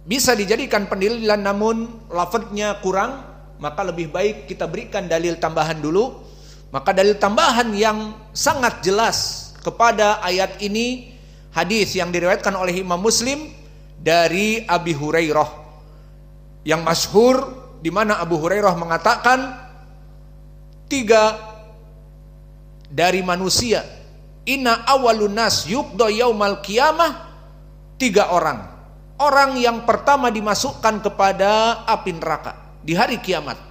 bisa dijadikan pendalilan namun lafadznya kurang, maka lebih baik kita berikan dalil tambahan dulu. Maka dalil tambahan yang sangat jelas kepada ayat ini, hadis yang diriwayatkan oleh Imam Muslim dari Abi Hurairah yang masyhur, di mana Abu Hurairah mengatakan, 3 dari manusia, inna awwalun nas yuqda yaumal qiyamah, 3 orang. Orang yang pertama dimasukkan kepada api neraka di hari kiamat.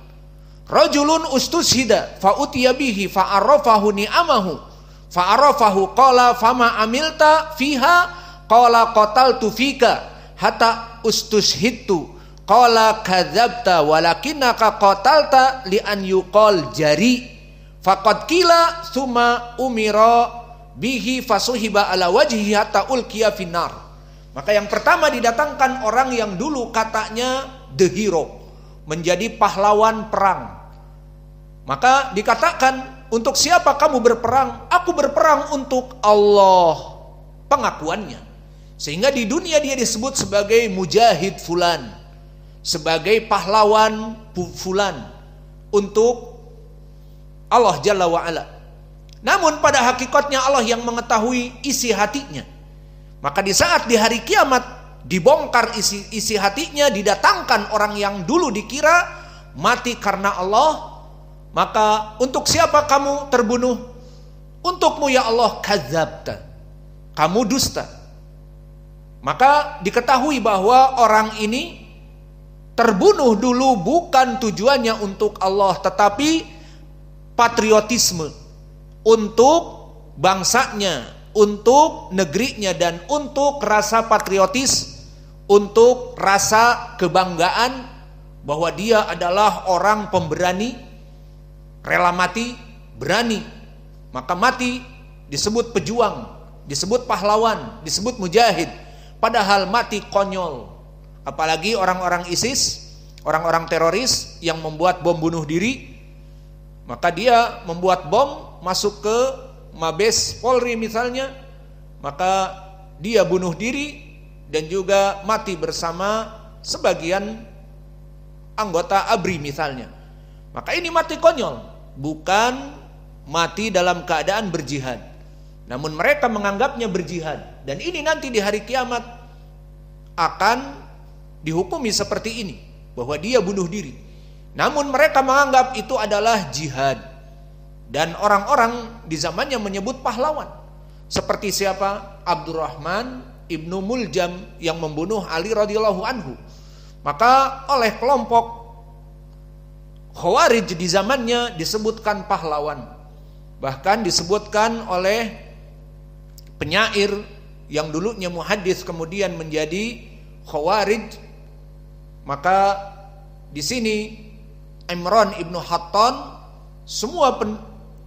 Rajulun ustushida fa utiya bihi fa arafahu ni'amahu fa arafahu qala fama amilta fiha qala qataltu fika hatta ustushhidtu qala kadzabta walakinaka qatalta li an yuqal jari faqad qila summa umira bihi fasuhiba ala wajhi hatta ulqiya finnar. Maka yang pertama didatangkan orang yang dulu katanya the hero, menjadi pahlawan perang. Maka dikatakan, untuk siapa kamu berperang? Aku berperang untuk Allah. Pengakuannya. Sehingga di dunia dia disebut sebagai mujahid fulan, sebagai pahlawan fulan untuk Allah Jalla wa'ala. Namun pada hakikatnya Allah yang mengetahui isi hatinya. Maka di saat di hari kiamat dibongkar isi hatinya, didatangkan orang yang dulu dikira mati karena Allah. Maka untuk siapa kamu terbunuh? Untukmu ya Allah, kadzabta, kamu dusta. Maka diketahui bahwa orang ini terbunuh dulu bukan tujuannya untuk Allah, tetapi patriotisme untuk bangsanya, untuk negerinya, dan untuk rasa patriotis, untuk rasa kebanggaan bahwa dia adalah orang pemberani, rela mati, berani. Maka mati disebut pejuang, disebut pahlawan, disebut mujahid. Padahal mati konyol. Apalagi orang-orang ISIS, orang-orang teroris yang membuat bom bunuh diri. Maka dia membuat bom masuk ke Mabes Polri misalnya, maka dia bunuh diri dan juga mati bersama sebagian anggota ABRI misalnya. Maka ini mati konyol, bukan mati dalam keadaan berjihad. Namun mereka menganggapnya berjihad, dan ini nanti di hari kiamat akan dihukumi seperti ini, bahwa dia bunuh diri. Namun mereka menganggap itu adalah jihad. Dan orang-orang di zamannya menyebut pahlawan. Seperti siapa? Abdurrahman ibnu Muljam yang membunuh Ali radhiyallahu anhu. Maka oleh kelompok Khawarij di zamannya disebutkan pahlawan. Bahkan disebutkan oleh penyair yang dulunya muhaddits kemudian menjadi Khawarij. Maka di sini Imran ibnu Hattan,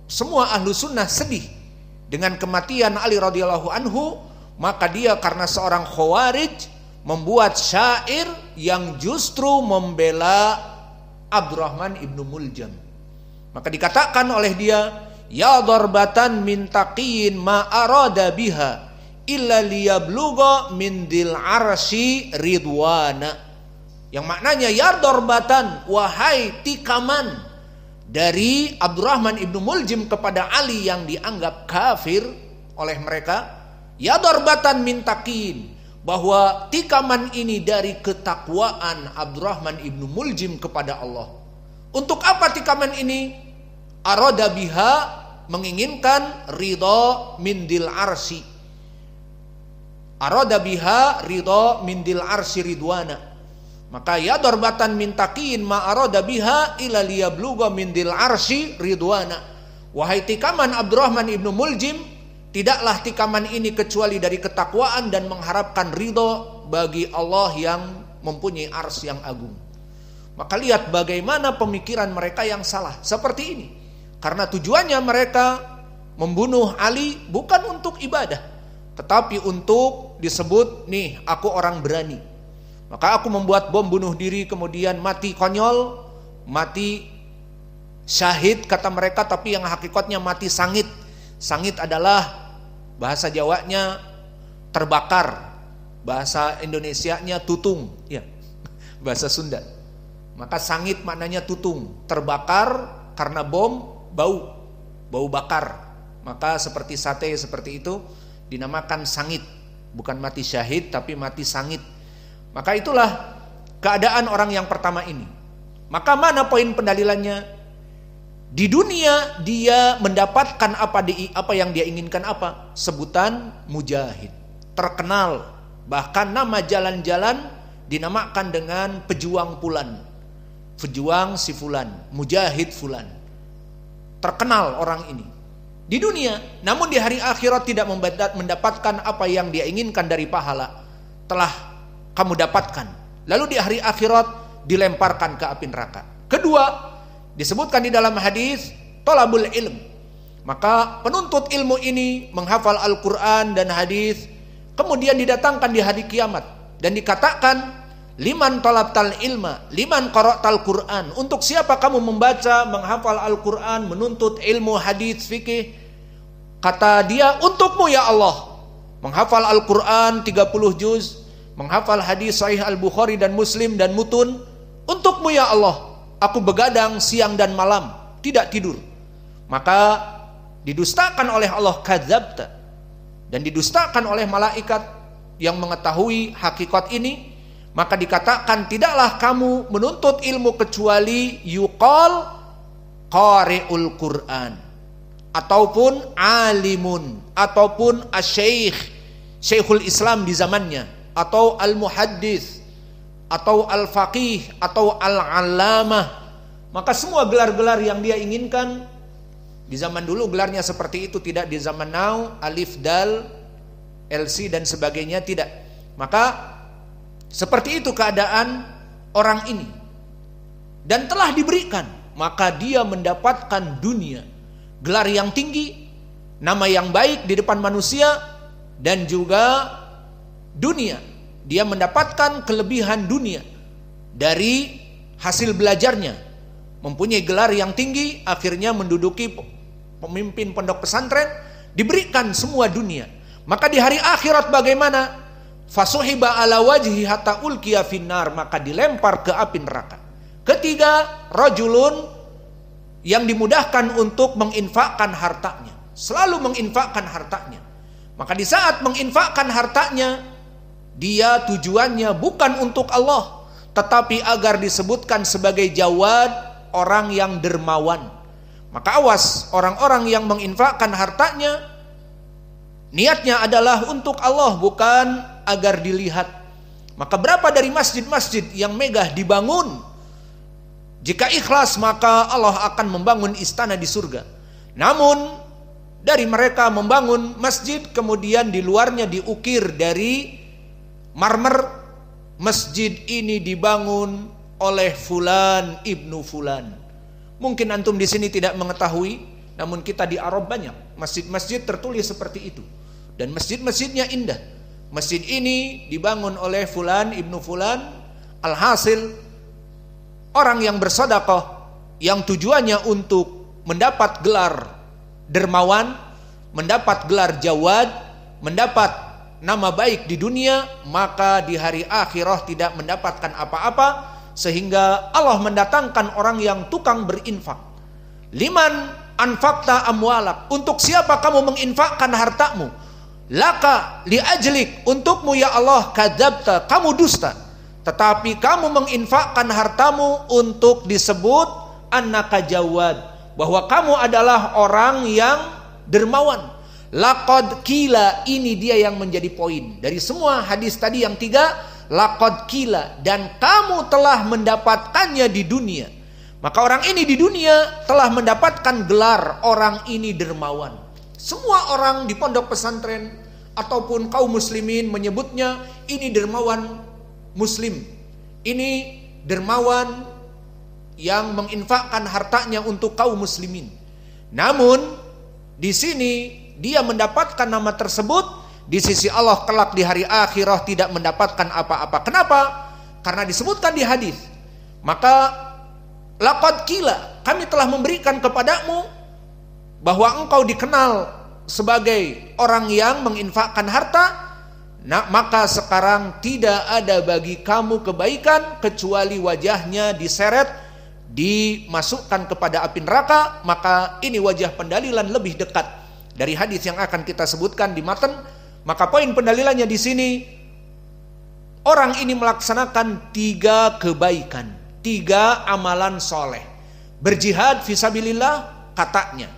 semua ahlu sunnah sedih dengan kematian Ali radhiyallahu anhu. Maka dia karena seorang Khawarij membuat syair yang justru membela Abdurrahman ibnu Muljam. Maka dikatakan oleh dia, ya darbatan min taqiyin ma arada biha illa liyabluga min dil arsy ridwana. Yang maknanya, ya darbatan, wahai tikaman dari Abdurrahman ibnu Muljam kepada Ali yang dianggap kafir oleh mereka. Ya darbatan min taqiyin, bahwa tikaman ini dari ketakwaan Abdurrahman ibnu Muljam kepada Allah. Untuk apa tikaman ini? Arada biha, menginginkan ridha mindil arsy. Arada biha ridha mindil arsy ridwana. Maka ya darbatan min taqiyin ma arada biha ila liyabluga mindil arsy ridwana. Wahai tikaman Abdurrahman ibnu Muljam, tidaklah tikaman ini kecuali dari ketakwaan dan mengharapkan ridho bagi Allah yang mempunyai arsy yang agung. Maka lihat bagaimana pemikiran mereka yang salah seperti ini. Karena tujuannya mereka membunuh Ali bukan untuk ibadah, tetapi untuk disebut, nih aku orang berani. Maka aku membuat bom bunuh diri, kemudian mati konyol, mati syahid kata mereka, tapi yang hakikatnya mati sangit. Sangit adalah bahasa Jawanya terbakar. Bahasa Indonesianya tutung, ya. Bahasa Sunda. Maka sangit maknanya tutung, terbakar karena bom, bau bakar. Maka seperti sate seperti itu dinamakan sangit, bukan mati syahid tapi mati sangit. Maka itulah keadaan orang yang pertama ini. Maka mana poin pendalilannya? Di dunia dia mendapatkan apa yang dia inginkan apa? Sebutan mujahid, terkenal. Bahkan nama jalan-jalan dinamakan dengan pejuang fulan, pejuang si fulan, mujahid fulan. Terkenal orang ini di dunia, namun di hari akhirat tidak mendapatkan apa yang dia inginkan dari pahala. Telah kamu dapatkan, lalu di hari akhirat dilemparkan ke api neraka. Kedua, disebutkan di dalam hadis thalabul ilm. Maka penuntut ilmu ini menghafal Al-Quran dan hadis, kemudian didatangkan di hari kiamat dan dikatakan liman talabtal ilma, liman qara'tal Quran. Untuk siapa kamu membaca, menghafal Al-Quran, menuntut ilmu hadis, fikih? Kata dia, untukmu ya Allah. Menghafal Al-Quran 30 juz, menghafal hadis sahih Al-Bukhari dan Muslim dan mutun. Untukmu ya Allah. Aku begadang siang dan malam, tidak tidur. Maka didustakan oleh Allah, kadzabta. Dan didustakan oleh malaikat yang mengetahui hakikat ini. Maka dikatakan tidaklah kamu menuntut ilmu kecuali yuqal qari'ul Quran, ataupun alimun, ataupun asy-syaikh, syekhul Islam di zamannya, atau al-muhaddits, atau al-faqih, atau al-allamah. Maka semua gelar-gelar yang dia inginkan di zaman dulu gelarnya seperti itu, tidak di zaman now, alif, dal, LC dan sebagainya, tidak. Maka seperti itu keadaan orang ini. Dan telah diberikan, maka dia mendapatkan dunia, gelar yang tinggi, nama yang baik di depan manusia, dan juga dunia. Dia mendapatkan kelebihan dunia dari hasil belajarnya, mempunyai gelar yang tinggi, akhirnya menduduki pemimpin pondok pesantren, diberikan semua dunia. Maka di hari akhirat bagaimana? Fasuhiba ala wajhi hatta ulqiya finnar, maka dilempar ke api neraka. Ketiga, rajulun, yang dimudahkan untuk menginfakkan hartanya, selalu menginfakkan hartanya. Maka di saat menginfakkan hartanya, dia tujuannya bukan untuk Allah, tetapi agar disebutkan sebagai jawad, orang yang dermawan. Maka awas orang-orang yang menginfakkan hartanya, niatnya adalah untuk Allah, bukan agar dilihat. Maka berapa dari masjid-masjid yang megah dibangun, jika ikhlas maka Allah akan membangun istana di surga. Namun dari mereka membangun masjid, kemudian di luarnya diukir dari marmer, masjid ini dibangun oleh fulan ibnu fulan. Mungkin antum di sini tidak mengetahui, namun kita di Arab banyak masjid-masjid tertulis seperti itu, dan masjid-masjidnya indah. Masjid ini dibangun oleh fulan ibnu fulan. Alhasil orang yang bersedekah yang tujuannya untuk mendapat gelar dermawan, mendapat gelar jawad, mendapat nama baik di dunia, maka di hari akhirah tidak mendapatkan apa-apa, sehingga Allah mendatangkan orang yang tukang berinfak. Liman anfaqta amwalak, untuk siapa kamu menginfakkan hartamu? Laka li ajlik, untukmu ya Allah, kadzabta, kamu dusta. Tetapi kamu menginfakkan hartamu untuk disebut annaka jawad, bahwa kamu adalah orang yang dermawan. Laqad qila, ini dia yang menjadi poin dari semua hadis tadi yang tiga. Laqad qila, dan kamu telah mendapatkannya di dunia. Maka orang ini di dunia telah mendapatkan gelar orang ini dermawan. Semua orang di pondok pesantren ataupun kaum muslimin menyebutnya ini dermawan muslim, ini dermawan yang menginfakkan hartanya untuk kaum muslimin. Namun di sini dia mendapatkan nama tersebut, di sisi Allah kelak di hari akhirah tidak mendapatkan apa-apa. Kenapa? Karena disebutkan di hadis. Maka laqad qila, kami telah memberikan kepadamu bahwa engkau dikenal sebagai orang yang menginfakkan harta, Nah, maka sekarang tidak ada bagi kamu kebaikan kecuali wajahnya diseret, dimasukkan kepada api neraka. Maka ini wajah pendalilan lebih dekat dari hadis yang akan kita sebutkan di matan. Maka poin pendalilannya di sini, orang ini melaksanakan 3 kebaikan, 3 amalan soleh. Berjihad fisabilillah katanya,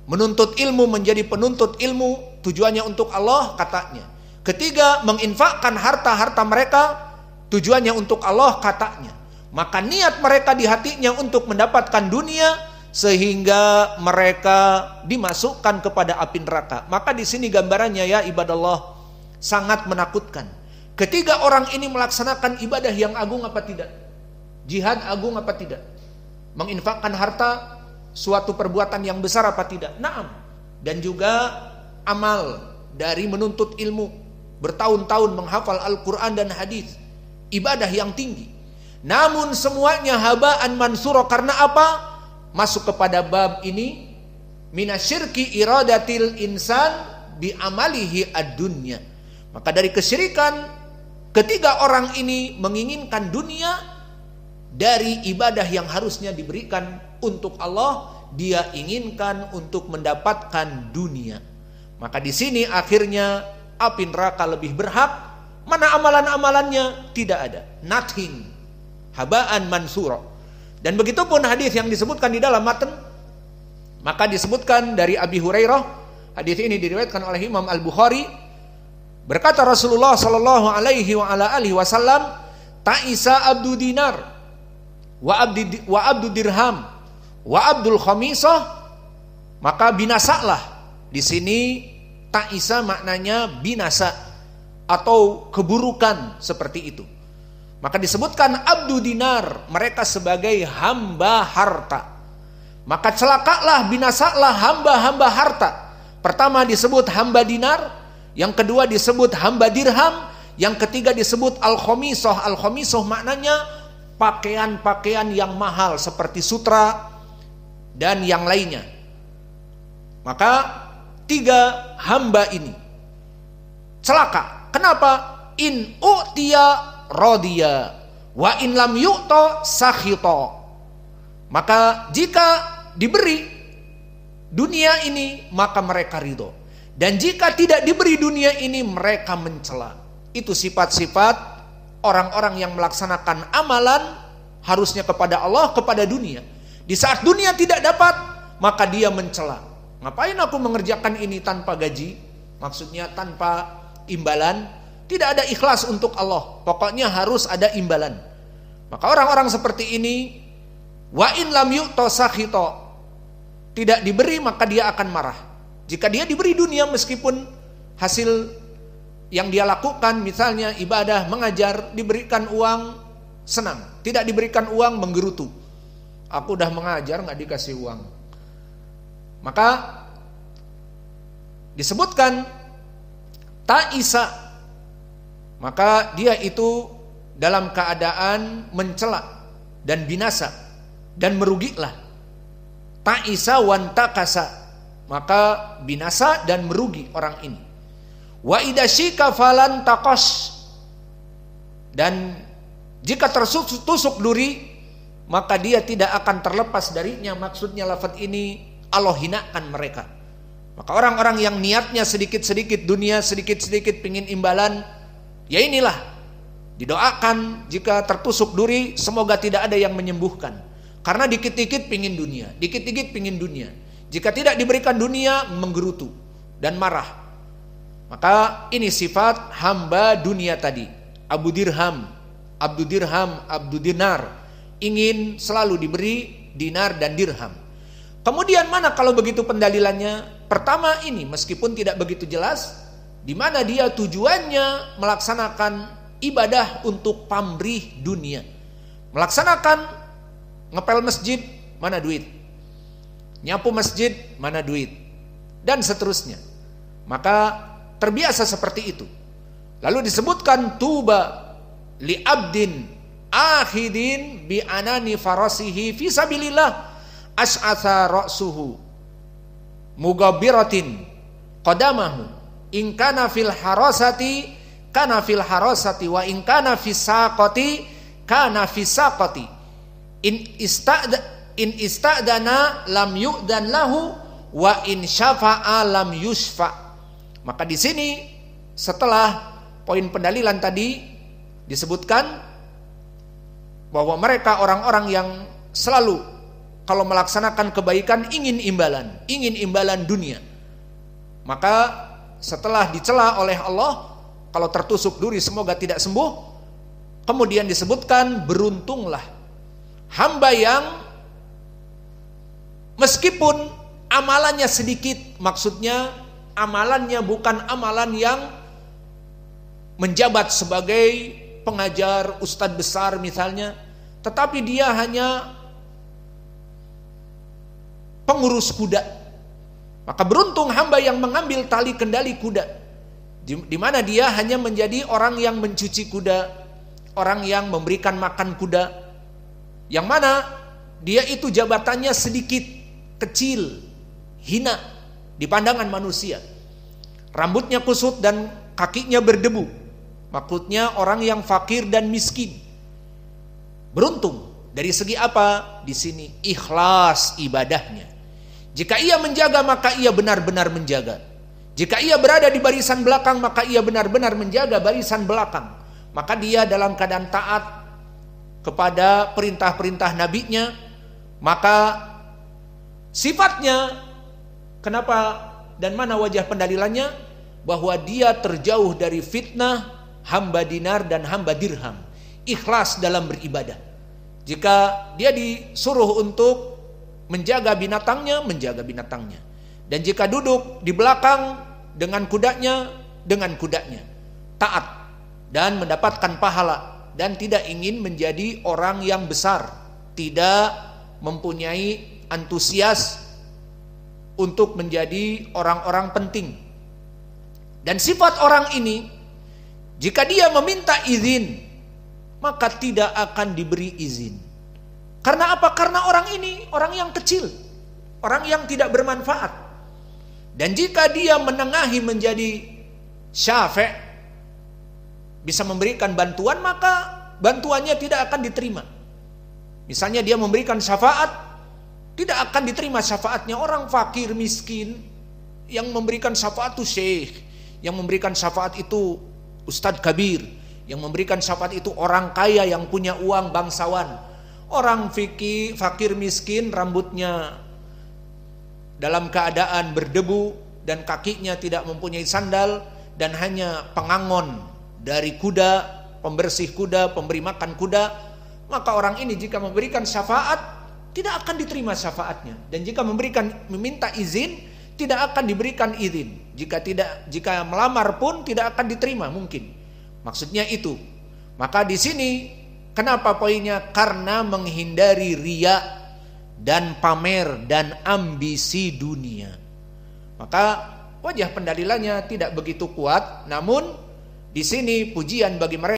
menuntut ilmu menjadi penuntut ilmu tujuannya untuk Allah katanya. Ketiga, menginfakkan harta-harta mereka tujuannya untuk Allah katanya. Maka niat mereka di hatinya untuk mendapatkan dunia sehingga mereka dimasukkan kepada api neraka. Maka di sini gambarannya ya ibadallah sangat menakutkan. Ketiga orang ini melaksanakan ibadah yang agung apa tidak? Jihad agung apa tidak? Menginfakkan harta suatu perbuatan yang besar apa tidak? Naam. Dan juga amal dari menuntut ilmu, bertahun-tahun menghafal Al-Quran dan hadis, ibadah yang tinggi. Namun semuanya habaan mansura. Karena apa? Masuk kepada bab ini, minasyirki iradatil insan bi amalihi ad-dunya. Maka dari kesyirikan, ketiga orang ini menginginkan dunia dari ibadah yang harusnya diberikan untuk Allah, dia inginkan untuk mendapatkan dunia. Maka di sini akhirnya api neraka lebih berhak. Mana amalan-amalannya? Tidak ada, nothing, habaan mansura. Dan begitu pun hadis yang disebutkan di dalam matan. Maka disebutkan dari Abi Hurairah, hadis ini diriwayatkan oleh Imam Al-Bukhari, berkata Rasulullah sallallahu alaihi wa ala alihi wasallam, ta'isa abdu dinar wa abdu dirham wa abdul khamisah. Maka binasalah. Di sini ta'isa maknanya binasa atau keburukan seperti itu. Maka disebutkan abdu dinar, mereka sebagai hamba harta. Maka celakalah, binasalah hamba-hamba harta. Pertama disebut hamba dinar, yang kedua disebut hamba dirham, yang ketiga disebut al-khamisah. Al-khamisah maknanya pakaian-pakaian yang mahal seperti sutra dan yang lainnya. Maka 3 hamba ini celaka. Kenapa? In u'tiya radiya wa in lam yu'ta sakhita. Maka jika diberi dunia ini maka mereka ridho, dan jika tidak diberi dunia ini mereka mencela. Itu sifat-sifat orang-orang yang melaksanakan amalan harusnya kepada Allah, kepada dunia. Di saat dunia tidak dapat maka dia mencela. Ngapain aku mengerjakan ini tanpa gaji? Maksudnya tanpa imbalan. Tidak ada ikhlas untuk Allah. Pokoknya harus ada imbalan. Maka orang-orang seperti ini, wa in lam yu'ta sakhita, tidak diberi maka dia akan marah. Jika dia diberi dunia meskipun hasil yang dia lakukan misalnya ibadah, mengajar, diberikan uang senang, tidak diberikan uang menggerutu. Aku udah mengajar gak dikasih uang. Maka disebutkan ta'isa, maka dia itu dalam keadaan mencela dan binasa dan merugilah. Ta'isa wan takasa, maka binasa dan merugi orang ini. Wa idashika falan taqas, dan jika tertusuk duri maka dia tidak akan terlepas darinya. Maksudnya lafaz ini Allah hinakan mereka. Maka orang-orang yang niatnya sedikit-sedikit dunia, sedikit-sedikit pingin imbalan, ya inilah didoakan jika tertusuk duri semoga tidak ada yang menyembuhkan. Karena dikit-dikit pingin dunia, dikit-dikit pingin dunia. Jika tidak diberikan dunia menggerutu dan marah. Maka ini sifat hamba dunia tadi. Abu dirham, abdu dirham, abdu dinar, ingin selalu diberi dinar dan dirham. Kemudian mana kalau begitu pendalilannya? Pertama ini meskipun tidak begitu jelas, di mana dia tujuannya melaksanakan ibadah untuk pamrih dunia. Melaksanakan ngepel masjid, mana duit? Nyapu masjid, mana duit? Dan seterusnya. Maka terbiasa seperti itu. Lalu disebutkan tuba li abdin akhidin bi anani farasihi fi sabilillah as'atha ra'suhu mugabiratin qadamahu in kana fil harasati kana fil harasati wa in kana fisaqati kana fisaqati in ista'dana lam yu'dan lahu wa in syafa'a lam yusfa. Maka di sini setelah poin pendalilan tadi disebutkan bahwa mereka orang-orang yang selalu kalau melaksanakan kebaikan ingin imbalan dunia. Maka setelah dicela oleh Allah, kalau tertusuk duri semoga tidak sembuh, kemudian disebutkan beruntunglah hamba yang meskipun amalannya sedikit, maksudnya amalannya bukan amalan yang menjabat sebagai pengajar, ustadz besar misalnya, tetapi dia hanya pengurus kuda. Maka beruntung hamba yang mengambil tali kendali kuda, di mana dia hanya menjadi orang yang mencuci kuda, orang yang memberikan makan kuda, yang mana dia itu jabatannya sedikit, kecil, hina di pandangan manusia. Rambutnya kusut dan kakinya berdebu. Maksudnya orang yang fakir dan miskin. Beruntung dari segi apa? Di sini ikhlas ibadahnya. Jika ia menjaga maka ia benar-benar menjaga. Jika ia berada di barisan belakang maka ia benar-benar menjaga barisan belakang. Maka dia dalam keadaan taat kepada perintah-perintah nabinya. Maka sifatnya, kenapa dan mana wajah pendalilannya? Bahwa dia terjauh dari fitnah hamba dinar dan hamba dirham. Ikhlas dalam beribadah. Jika dia disuruh untuk menjaga binatangnya, menjaga binatangnya. Dan jika duduk di belakang dengan kudanya, dengan kudanya. Taat dan mendapatkan pahala. Dan tidak ingin menjadi orang yang besar. Tidak mempunyai antusias untuk menjadi orang-orang penting. Dan sifat orang ini, jika dia meminta izin, maka tidak akan diberi izin. Karena apa? Karena orang ini orang yang kecil, orang yang tidak bermanfaat. Dan jika dia menengahi menjadi syafi', bisa memberikan bantuan, maka bantuannya tidak akan diterima. Misalnya dia memberikan syafaat, tidak akan diterima syafaatnya. Orang fakir miskin yang memberikan syafaat itu syekh, yang memberikan syafaat itu ustadz kabir, yang memberikan syafaat itu orang kaya yang punya uang, bangsawan. Orang fakir miskin rambutnya dalam keadaan berdebu dan kakinya tidak mempunyai sandal dan hanya pengangon dari kuda, pembersih kuda, pemberi makan kuda, maka orang ini jika memberikan syafaat tidak akan diterima syafaatnya. Dan jika meminta izin tidak akan diberikan izin. Jika melamar pun tidak akan diterima mungkin. Maksudnya itu. Maka di sini kenapa poinnya? Karena menghindari riya dan pamer dan ambisi dunia. Maka wajah pendalilannya tidak begitu kuat, namun di sini pujian bagi mereka